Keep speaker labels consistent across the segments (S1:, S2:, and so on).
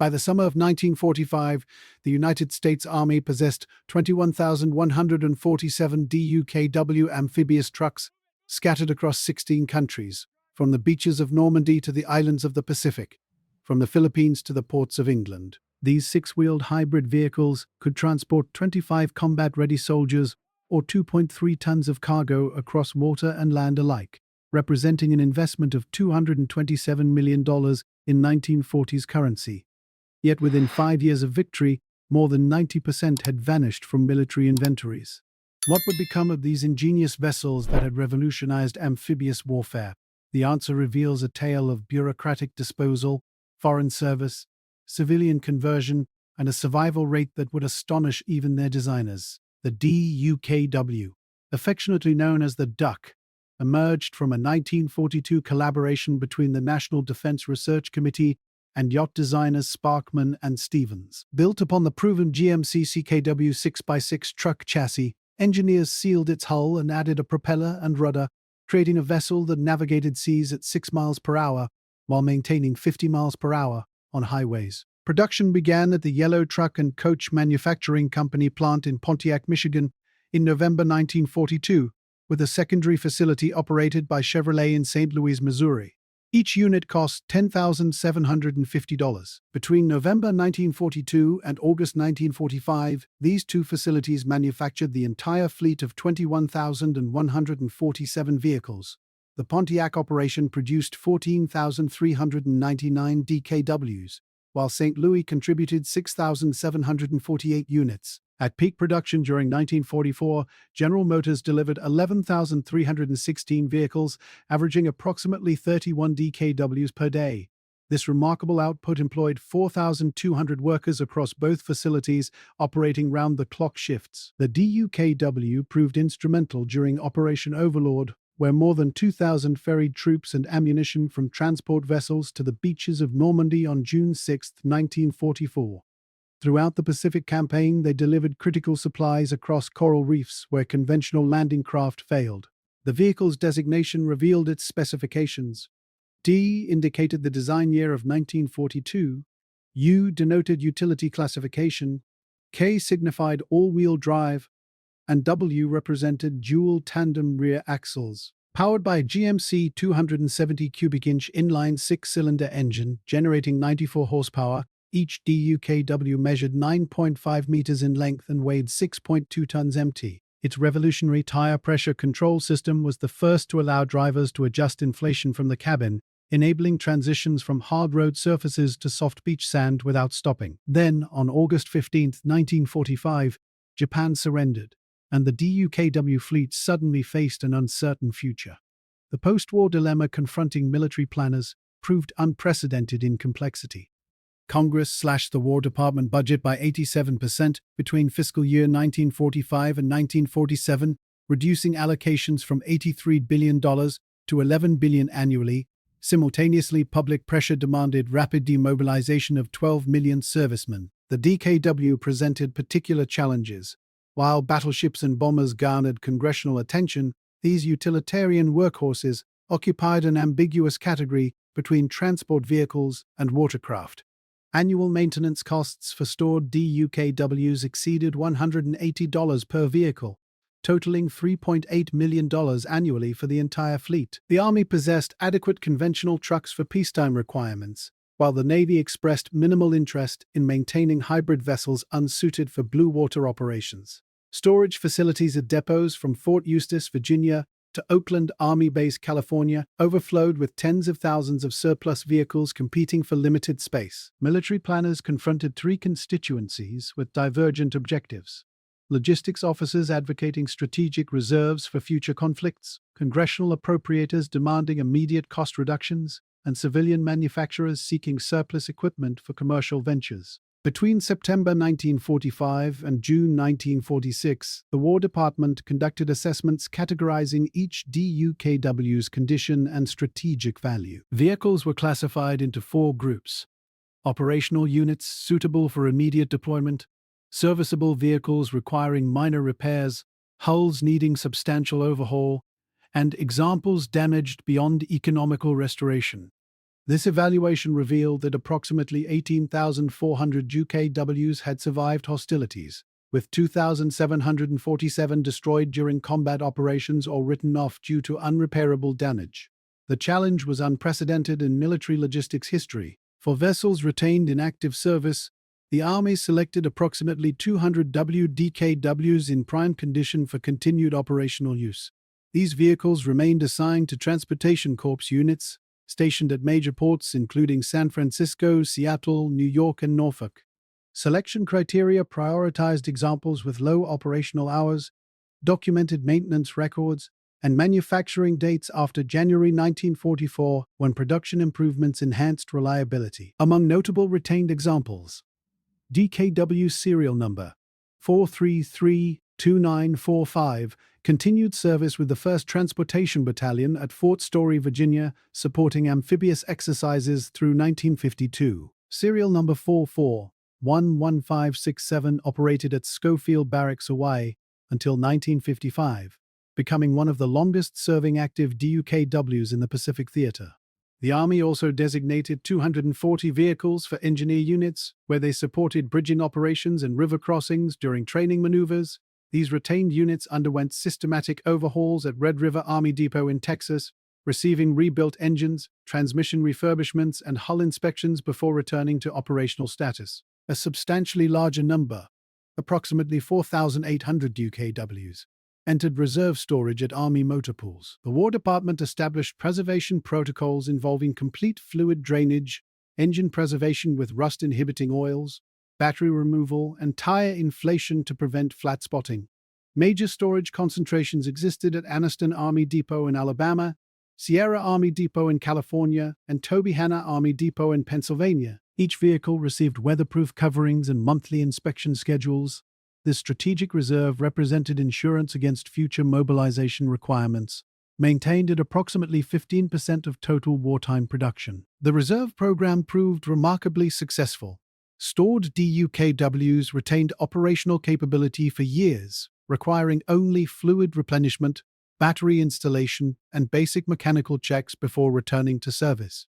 S1: By the summer of 1945, the United States Army possessed 21,147 DUKW amphibious trucks scattered across 16 countries, from the beaches of Normandy to the islands of the Pacific, from the Philippines to the ports of England. These six-wheeled hybrid vehicles could transport 25 combat-ready soldiers or 2.3 tons of cargo across water and land alike, representing an investment of $227 million in 1940s currency. Yet within 5 years of victory, more than 90% had vanished from military inventories. What would become of these ingenious vessels that had revolutionized amphibious warfare? The answer reveals a tale of bureaucratic disposal, foreign service, civilian conversion, and a survival rate that would astonish even their designers. The DUKW, affectionately known as the DUK, emerged from a 1942 collaboration between the National Defense Research Committee and yacht designers Sparkman and Stevens. Built upon the proven GMC CKW 6x6 truck chassis, engineers sealed its hull and added a propeller and rudder, creating a vessel that navigated seas at 6 miles per hour while maintaining 50 miles per hour on highways. Production began at the Yellow Truck and Coach Manufacturing Company plant in Pontiac, Michigan, in November 1942, with a secondary facility operated by Chevrolet in St. Louis, Missouri. Each unit cost $10,750. Between November 1942 and August 1945, these two facilities manufactured the entire fleet of 21,147 vehicles. The Pontiac operation produced 14,399 DKWs, while St. Louis contributed 6,748 units. At peak production during 1944, General Motors delivered 11,316 vehicles, averaging approximately 31 DKWs per day. This remarkable output employed 4,200 workers across both facilities, operating round-the-clock shifts. The DUKW proved instrumental during Operation Overlord, where more than 2,000 ferried troops and ammunition from transport vessels to the beaches of Normandy on June 6, 1944. Throughout the Pacific Campaign, they delivered critical supplies across coral reefs where conventional landing craft failed. The vehicle's designation revealed its specifications. D indicated the design year of 1942, U denoted utility classification, K signified all-wheel drive, and W represented dual tandem rear axles. Powered by a GMC 270 cubic-inch inline six-cylinder engine generating 94 horsepower, each DUKW measured 9.5 meters in length and weighed 6.2 tons empty. Its revolutionary tire pressure control system was the first to allow drivers to adjust inflation from the cabin, enabling transitions from hard road surfaces to soft beach sand without stopping. Then, on August 15, 1945, Japan surrendered, and the DUKW fleet suddenly faced an uncertain future. The post-war dilemma confronting military planners proved unprecedented in complexity. Congress slashed the War Department budget by 87% between fiscal year 1945 and 1947, reducing allocations from $83 billion to $11 billion annually. Simultaneously, public pressure demanded rapid demobilization of 12 million servicemen. The DKW presented particular challenges. While battleships and bombers garnered congressional attention, these utilitarian workhorses occupied an ambiguous category between transport vehicles and watercraft. Annual maintenance costs for stored DUKWs exceeded $180 per vehicle, totaling $3.8 million annually for the entire fleet. The Army possessed adequate conventional trucks for peacetime requirements, while the Navy expressed minimal interest in maintaining hybrid vessels unsuited for blue water operations. Storage facilities at depots from Fort Eustis, Virginia, to Oakland Army Base, California, overflowed with tens of thousands of surplus vehicles competing for limited space. Military planners confronted three constituencies with divergent objectives: logistics officers advocating strategic reserves for future conflicts, congressional appropriators demanding immediate cost reductions, and civilian manufacturers seeking surplus equipment for commercial ventures. Between September 1945 and June 1946, the War Department conducted assessments categorizing each DUKW's condition and strategic value. Vehicles were classified into 4 groups: operational units suitable for immediate deployment, serviceable vehicles requiring minor repairs, hulls needing substantial overhaul, and examples damaged beyond economical restoration. This evaluation revealed that approximately 18,400 DUKWs had survived hostilities, with 2,747 destroyed during combat operations or written off due to unrepairable damage. The challenge was unprecedented in military logistics history. For vessels retained in active service, the Army selected approximately 200 WDKWs in prime condition for continued operational use. These vehicles remained assigned to Transportation Corps units, stationed at major ports including San Francisco, Seattle, New York, and Norfolk. Selection criteria prioritized examples with low operational hours, documented maintenance records, and manufacturing dates after January 1944, when production improvements enhanced reliability. Among notable retained examples: DKW serial number 4332945 continued service with the 1st Transportation Battalion at Fort Story, Virginia, supporting amphibious exercises through 1952. Serial number 441567 operated at Schofield Barracks, Hawaii, until 1955, becoming one of the longest-serving active DUKWs in the Pacific Theater. The Army also designated 240 vehicles for engineer units, where they supported bridging operations and river crossings during training maneuvers. These retained units underwent systematic overhauls at Red River Army Depot in Texas, receiving rebuilt engines, transmission refurbishments, and hull inspections before returning to operational status. A substantially larger number, approximately 4,800 DUKWs, entered reserve storage at Army motor pools. The War Department established preservation protocols involving complete fluid drainage, engine preservation with rust-inhibiting oils, battery removal, and tire inflation to prevent flat spotting. Major storage concentrations existed at Anniston Army Depot in Alabama, Sierra Army Depot in California, and Tobyhanna Army Depot in Pennsylvania. Each vehicle received weatherproof coverings and monthly inspection schedules. This strategic reserve represented insurance against future mobilization requirements, maintained at approximately 15% of total wartime production. The reserve program proved remarkably successful. Stored DUKWs retained operational capability for years, requiring only fluid replenishment, battery installation, and basic mechanical checks before returning to service.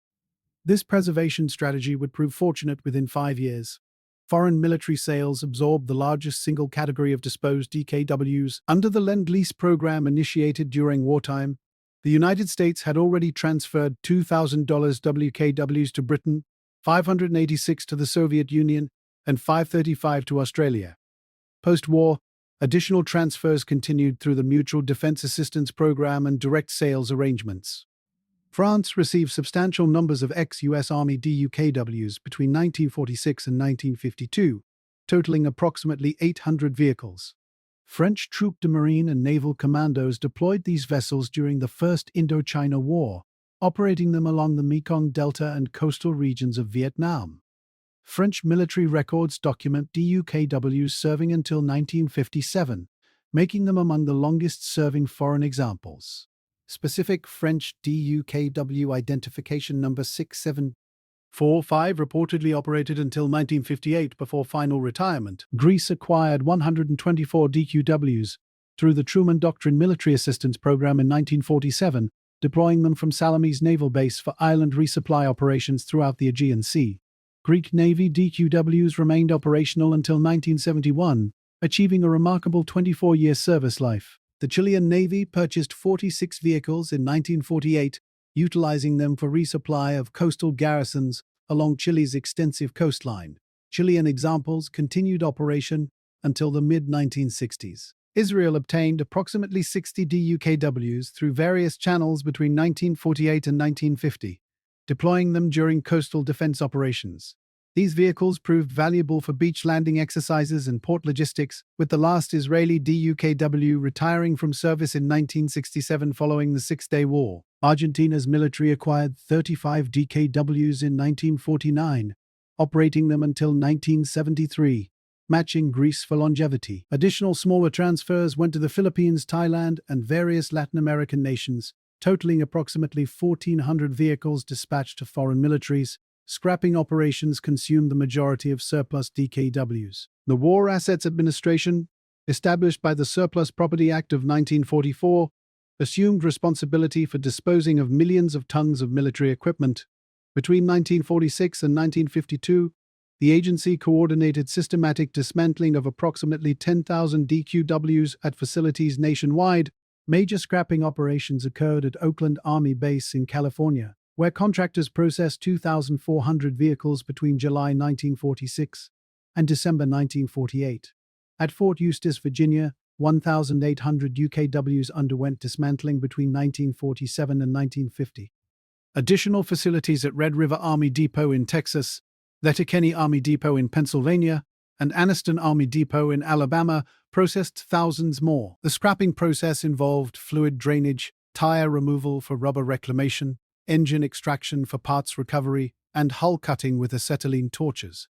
S1: This preservation strategy would prove fortunate within 5 years. Foreign military sales absorbed the largest single category of disposed DKWs. Under the Lend-Lease program initiated during wartime, the United States had already transferred $2,000 WKWs to Britain, 586 to the Soviet Union, and 535 to Australia. Post-war, additional transfers continued through the Mutual Defense Assistance Program and direct sales arrangements. France received substantial numbers of ex-US Army DUKWs between 1946 and 1952, totaling approximately 800 vehicles. French Troupes de Marine and Naval commandos deployed these vessels during the First Indochina War, operating them along the Mekong Delta and coastal regions of Vietnam. French military records document DUKWs serving until 1957, making them among the longest-serving foreign examples. Specific French DUKW identification number 6745 reportedly operated until 1958 before final retirement. Greece acquired 124 DQWs through the Truman Doctrine Military Assistance Program in 1947, deploying them from Salamis Naval Base for island resupply operations throughout the Aegean Sea. Greek Navy DQWs remained operational until 1971, achieving a remarkable 24-year service life. The Chilean Navy purchased 46 vehicles in 1948, utilizing them for resupply of coastal garrisons along Chile's extensive coastline. Chilean examples continued operation until the mid-1960s. Israel obtained approximately 60 DUKWs through various channels between 1948 and 1950, deploying them during coastal defense operations. These vehicles proved valuable for beach landing exercises and port logistics, with the last Israeli DUKW retiring from service in 1967 following the Six-Day War. Argentina's military acquired 35 DKWs in 1949, operating them until 1973, matching Greece for longevity. Additional smaller transfers went to the Philippines, Thailand, and various Latin American nations, totaling approximately 1,400 vehicles dispatched to foreign militaries. Scrapping operations consumed the majority of surplus DKWs. The War Assets Administration, established by the Surplus Property Act of 1944, assumed responsibility for disposing of millions of tons of military equipment. Between 1946 and 1952, the agency coordinated systematic dismantling of approximately 10,000 DQWs at facilities nationwide. Major scrapping operations occurred at Oakland Army Base in California, where contractors processed 2,400 vehicles between July 1946 and December 1948. At Fort Eustis, Virginia, 1,800 UKWs underwent dismantling between 1947 and 1950. Additional facilities at Red River Army Depot in Texas, Letterkenny Army Depot in Pennsylvania, and Anniston Army Depot in Alabama processed thousands more. The scrapping process involved fluid drainage, tire removal for rubber reclamation, engine extraction for parts recovery, and hull cutting with acetylene torches.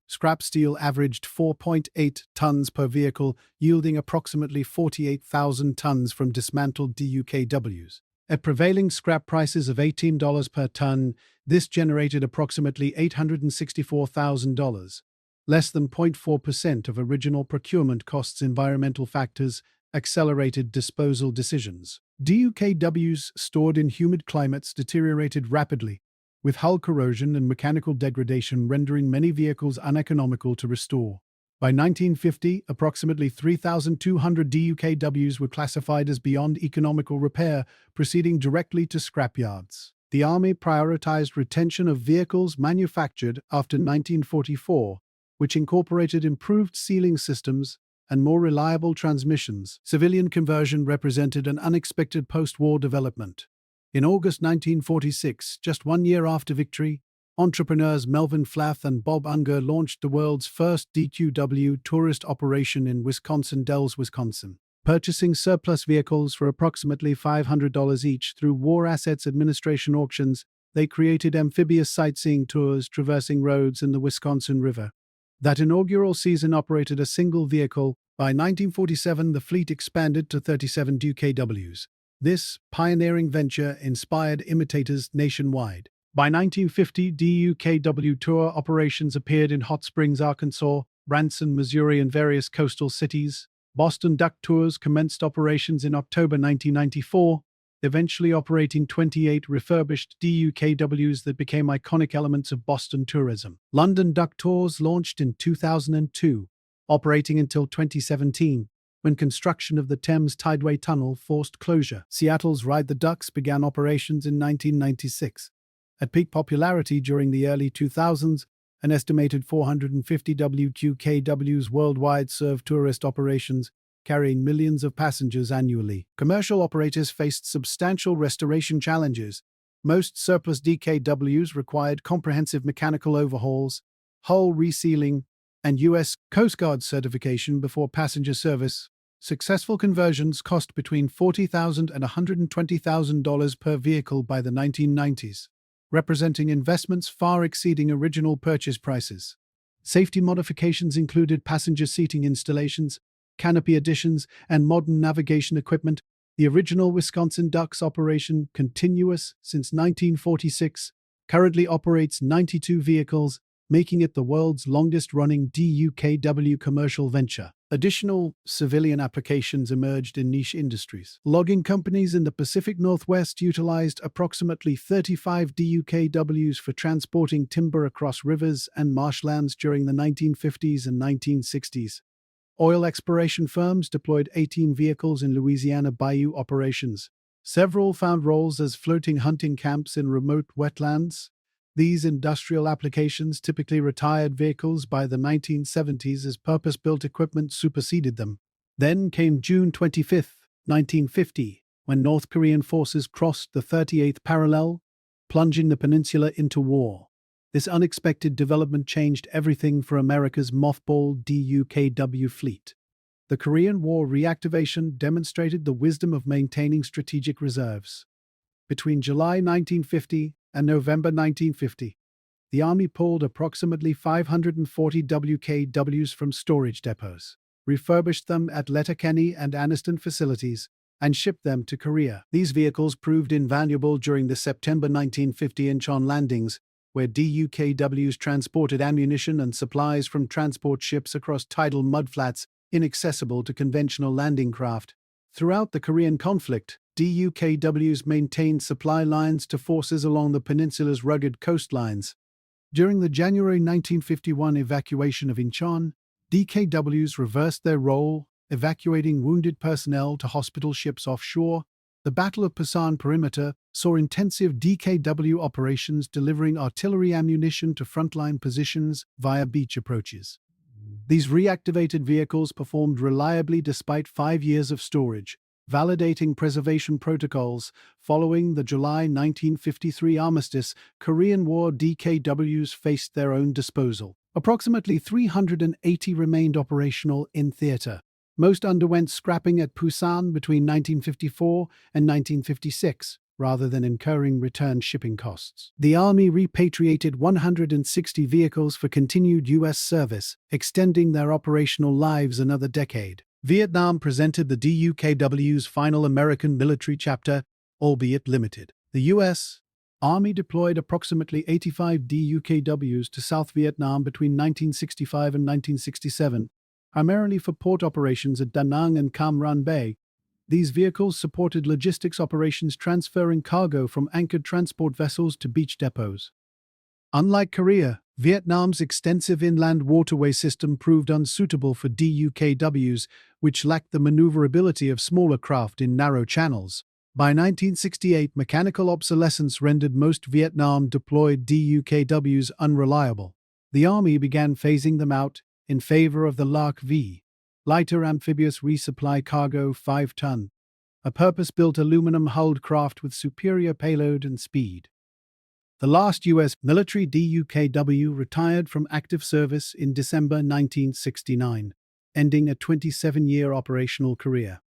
S1: Scrap steel averaged 4.8 tons per vehicle, yielding approximately 48,000 tons from dismantled DUKWs. At prevailing scrap prices of $18 per ton, this generated approximately $864,000, less than 0.4% of original procurement costs. Environmental factors accelerated disposal decisions. DUKWs stored in humid climates deteriorated rapidly, with hull corrosion and mechanical degradation rendering many vehicles uneconomical to restore. By 1950, approximately 3,200 DUKWs were classified as beyond economical repair, proceeding directly to scrapyards. The Army prioritized retention of vehicles manufactured after 1944, which incorporated improved sealing systems and more reliable transmissions. Civilian conversion represented an unexpected post-war development. In August 1946, just 1 year after victory, entrepreneurs Melvin Flath and Bob Unger launched the world's first DQW tourist operation in Wisconsin Dells, Wisconsin. Purchasing surplus vehicles for approximately $500 each through War Assets Administration auctions, they created amphibious sightseeing tours traversing roads in the Wisconsin River. That inaugural season operated a single vehicle. By 1947, the fleet expanded to 37 DUKWs. This pioneering venture inspired imitators nationwide. By 1950, DUKW tour operations appeared in Hot Springs, Arkansas, Branson, Missouri, and various coastal cities. Boston Duck Tours commenced operations in October 1994, eventually operating 28 refurbished DUKWs that became iconic elements of Boston tourism. London Duck Tours launched in 2002, operating until 2017, when construction of the Thames Tideway Tunnel forced closure. Seattle's Ride the Ducks began operations in 1996. At peak popularity during the early 2000s, an estimated 450 WQKWs worldwide served tourist operations, carrying millions of passengers annually. Commercial operators faced substantial restoration challenges. Most surplus DKWs required comprehensive mechanical overhauls, hull resealing, and U.S. Coast Guard certification before passenger service. Successful conversions cost between $40,000 and $120,000 per vehicle by the 1990s. Representing investments far exceeding original purchase prices. Safety modifications included passenger seating installations, canopy additions, and modern navigation equipment. The original Wisconsin Ducks operation, continuous since 1946, currently operates 92 vehicles, making it the world's longest-running DUKW commercial venture. Additional civilian applications emerged in niche industries. Logging companies in the Pacific Northwest utilized approximately 35 DUKWs for transporting timber across rivers and marshlands during the 1950s and 1960s. Oil exploration firms deployed 18 vehicles in Louisiana bayou operations. Several found roles as floating hunting camps in remote wetlands. These industrial applications typically retired vehicles by the 1970s as purpose-built equipment superseded them. Then came June 25, 1950, when North Korean forces crossed the 38th parallel, plunging the peninsula into war. This unexpected development changed everything for America's mothballed DUKW fleet. The Korean War reactivation demonstrated the wisdom of maintaining strategic reserves. Between July 1950 and November 1950, the Army pulled approximately 540 WKWs from storage depots, refurbished them at Letterkenny and Anniston facilities, and shipped them to Korea. These vehicles proved invaluable during the September 1950 Incheon landings, where DUKWs transported ammunition and supplies from transport ships across tidal mudflats inaccessible to conventional landing craft. Throughout the Korean conflict, DUKWs maintained supply lines to forces along the peninsula's rugged coastlines. During the January 1951 evacuation of Incheon, DKWs reversed their role, evacuating wounded personnel to hospital ships offshore. The Battle of Pusan Perimeter saw intensive DKW operations delivering artillery ammunition to frontline positions via beach approaches. These reactivated vehicles performed reliably despite 5 years of storage, validating preservation protocols. Following the July 1953 armistice, Korean War DKWs faced their own disposal. Approximately 380 remained operational in theater. Most underwent scrapping at Pusan between 1954 and 1956, rather than incurring return shipping costs. The Army repatriated 160 vehicles for continued U.S. service, extending their operational lives another decade. Vietnam presented the DUKW's final American military chapter, albeit limited. The U.S. Army deployed approximately 85 DUKWs to South Vietnam between 1965 and 1967, primarily for port operations at Da Nang and Cam Ranh Bay. These vehicles supported logistics operations transferring cargo from anchored transport vessels to beach depots. Unlike Korea, Vietnam's extensive inland waterway system proved unsuitable for DUKWs, which lacked the maneuverability of smaller craft in narrow channels. By 1968, mechanical obsolescence rendered most Vietnam-deployed DUKWs unreliable. The Army began phasing them out in favor of the LARC-V, lighter amphibious resupply cargo 5-ton, a purpose-built aluminum-hulled craft with superior payload and speed. The last U.S. military DUKW retired from active service in December 1969, ending a 27-year operational career.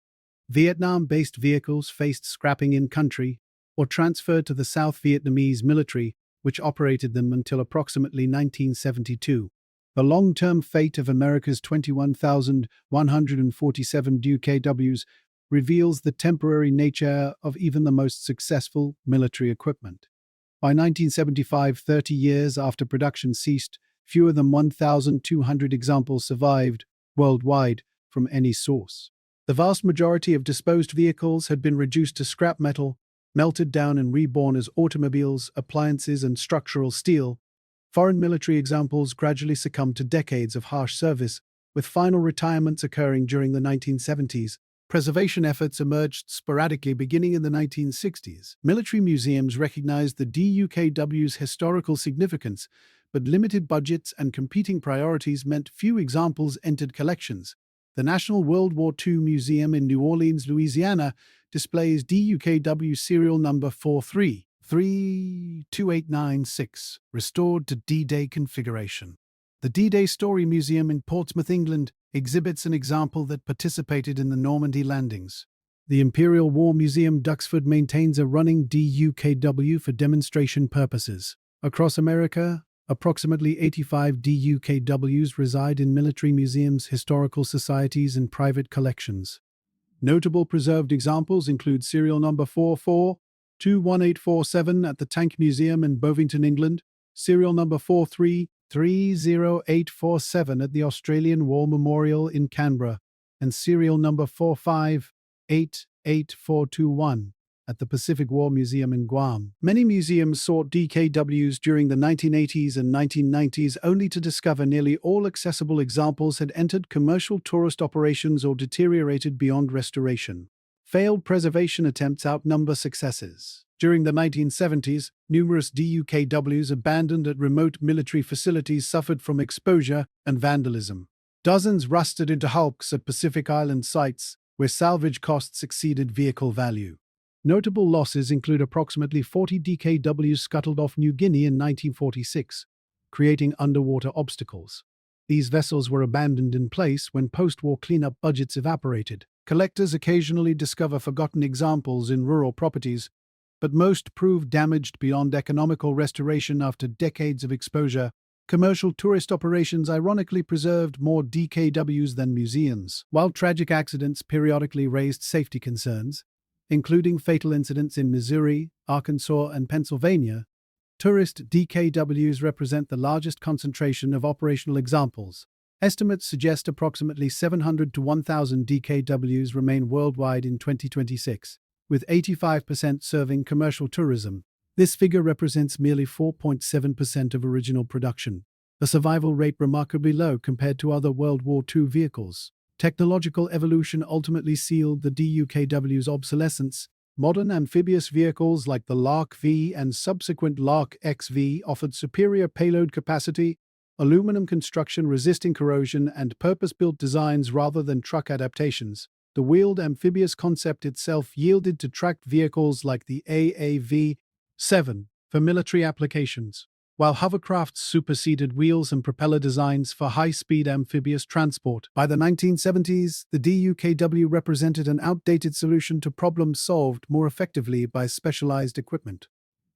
S1: Vietnam-based vehicles faced scrapping in-country or transferred to the South Vietnamese military, which operated them until approximately 1972. The long-term fate of America's 21,147 DUKWs reveals the temporary nature of even the most successful military equipment. By 1975, 30 years after production ceased, fewer than 1,200 examples survived worldwide from any source. The vast majority of disposed vehicles had been reduced to scrap metal, melted down and reborn as automobiles, appliances, and structural steel. Foreign military examples gradually succumbed to decades of harsh service, with final retirements occurring during the 1970s. Preservation efforts emerged sporadically beginning in the 1960s. Military museums recognized the DUKW's historical significance, but limited budgets and competing priorities meant few examples entered collections. The National World War II Museum in New Orleans, Louisiana, displays DUKW serial number 432896, restored to D-Day configuration. The D-Day Story Museum in Portsmouth, England, exhibits an example that participated in the Normandy landings. The Imperial War Museum, Duxford, maintains a running DUKW for demonstration purposes. Across America, approximately 85 DUKWs reside in military museums, historical societies, and private collections. Notable preserved examples include serial number 44-21847 at the Tank Museum in Bovington, England, serial number 43-30847 at the Australian War Memorial in Canberra, and serial number 45-88421 at the Pacific War Museum in Guam. Many museums sought DKWs during the 1980s and 1990s only to discover nearly all accessible examples had entered commercial tourist operations or deteriorated beyond restoration. Failed preservation attempts outnumber successes. During the 1970s, numerous DUKWs abandoned at remote military facilities suffered from exposure and vandalism. Dozens rusted into hulks at Pacific Island sites, where salvage costs exceeded vehicle value. Notable losses include approximately 40 DKWs scuttled off New Guinea in 1946, creating underwater obstacles. These vessels were abandoned in place when post-war cleanup budgets evaporated. Collectors occasionally discover forgotten examples in rural properties, but most proved damaged beyond economical restoration after decades of exposure. Commercial tourist operations ironically preserved more DKWs than museums. While tragic accidents periodically raised safety concerns, including fatal incidents in Missouri, Arkansas, and Pennsylvania, tourist DKWs represent the largest concentration of operational examples. Estimates suggest approximately 700 to 1,000 DKWs remain worldwide in 2026. with 85% serving commercial tourism. This figure represents merely 4.7% of original production, a survival rate remarkably low compared to other World War II vehicles. Technological evolution ultimately sealed the DUKW's obsolescence. Modern amphibious vehicles like the Lark V and subsequent Lark XV offered superior payload capacity, aluminum construction resisting corrosion, and purpose-built designs rather than truck adaptations. The wheeled amphibious concept itself yielded to tracked vehicles like the AAV-7 for military applications, while hovercrafts superseded wheels and propeller designs for high-speed amphibious transport. By the 1970s, the DUKW represented an outdated solution to problems solved more effectively by specialized equipment.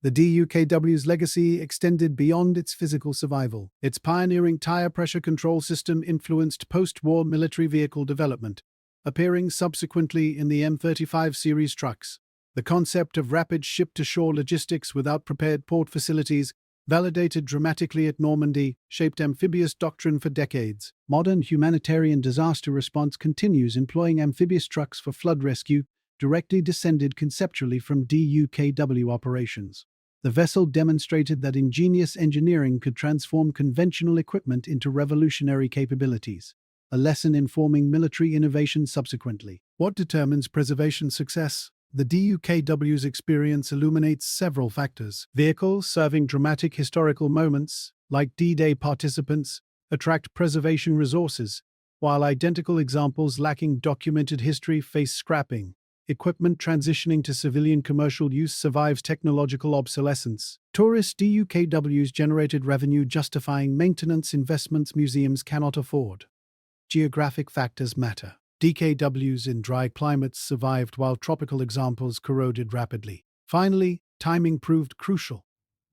S1: The DUKW's legacy extended beyond its physical survival. Its pioneering tire pressure control system influenced post-war military vehicle development, appearing subsequently in the M35 series trucks. The concept of rapid ship-to-shore logistics without prepared port facilities, validated dramatically at Normandy, shaped amphibious doctrine for decades. Modern humanitarian disaster response continues employing amphibious trucks for flood rescue, directly descended conceptually from DUKW operations. The vessel demonstrated that ingenious engineering could transform conventional equipment into revolutionary capabilities, a lesson informing military innovation subsequently. What determines preservation success? The DUKW's experience illuminates several factors. Vehicles serving dramatic historical moments, like D-Day participants, attract preservation resources, while identical examples lacking documented history face scrapping. Equipment transitioning to civilian commercial use survives technological obsolescence. Tourist DUKWs generated revenue justifying maintenance investments museums cannot afford. Geographic factors matter. DKWs in dry climates survived while tropical examples corroded rapidly. Finally, timing proved crucial.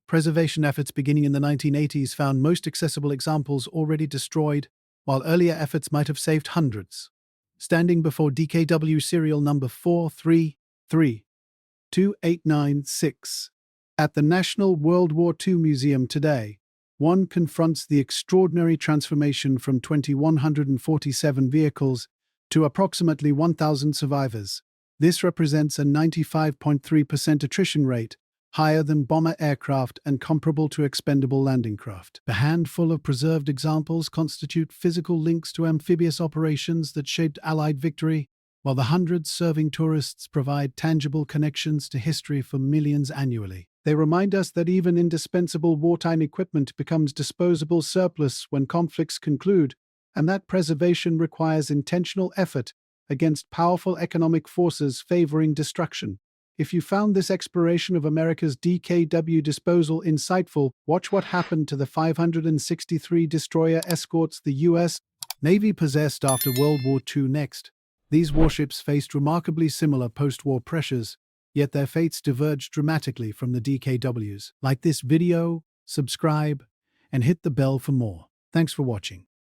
S1: Preservation efforts beginning in the 1980s found most accessible examples already destroyed, while earlier efforts might have saved hundreds. Standing before DKW serial number 4332896 at the National World War II Museum today, one confronts the extraordinary transformation from 2,147 vehicles to approximately 1,000 survivors. This represents a 95.3% attrition rate, higher than bomber aircraft and comparable to expendable landing craft. The handful of preserved examples constitute physical links to amphibious operations that shaped Allied victory, while the hundreds serving tourists provide tangible connections to history for millions annually. They remind us that even indispensable wartime equipment becomes disposable surplus when conflicts conclude, and that preservation requires intentional effort against powerful economic forces favoring destruction. If you found this exploration of America's DKW disposal insightful, watch what happened to the 563 destroyer escorts the U.S. Navy possessed after World War II next. These warships faced remarkably similar post-war pressures, yet their fates diverged dramatically from the DKWs. Like this video, subscribe, and hit the bell for more. Thanks for watching.